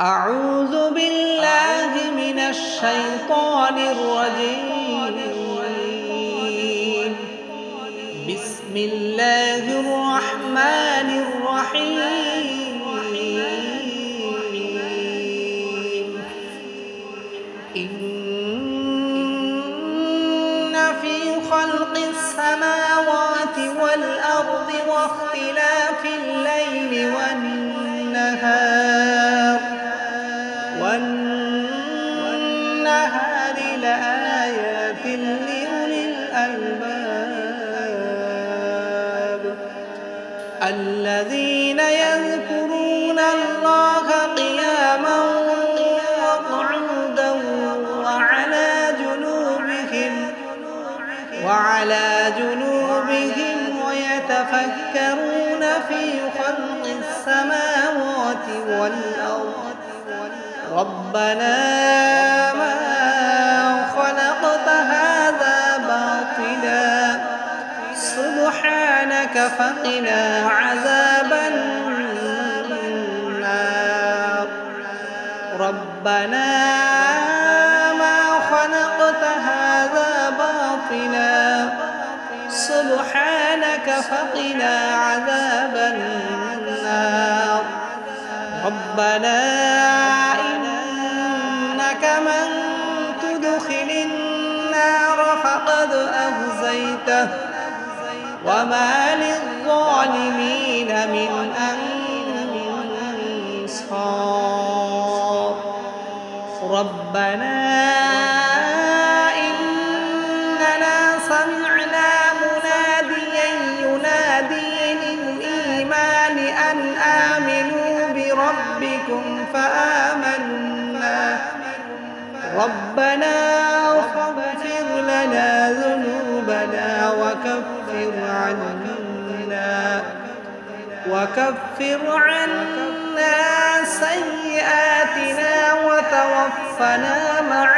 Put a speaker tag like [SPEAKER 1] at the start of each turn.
[SPEAKER 1] أعوذ بالله من الشيطان الرجيم. بسم الله الرحمن الرحيم. إن في خلق السماوات والأرض واختلاف الليل والنهار لآيات لأولي الألباب الذين يذكرون الله قياما وقعودا وعلى جنوبهم ويتفكرون في خلق السماوات والأرض ربنا ما خلقت هذا باطلا سبحانك فقنا عذاب النار ربنا ما خلقت هذا باطلا سبحانك فقنا عذاب النار ربنا إنك من تدخل النار فقد أخزيته وما للظالمين من أنصار ربنا إننا سمعنا مناديا ينادي للإيمان أن آمنوا بربكم فآمنا ربنا فاغفر لنا ذنوبنا وكفر عنا سيئاتنا وتوفنا مع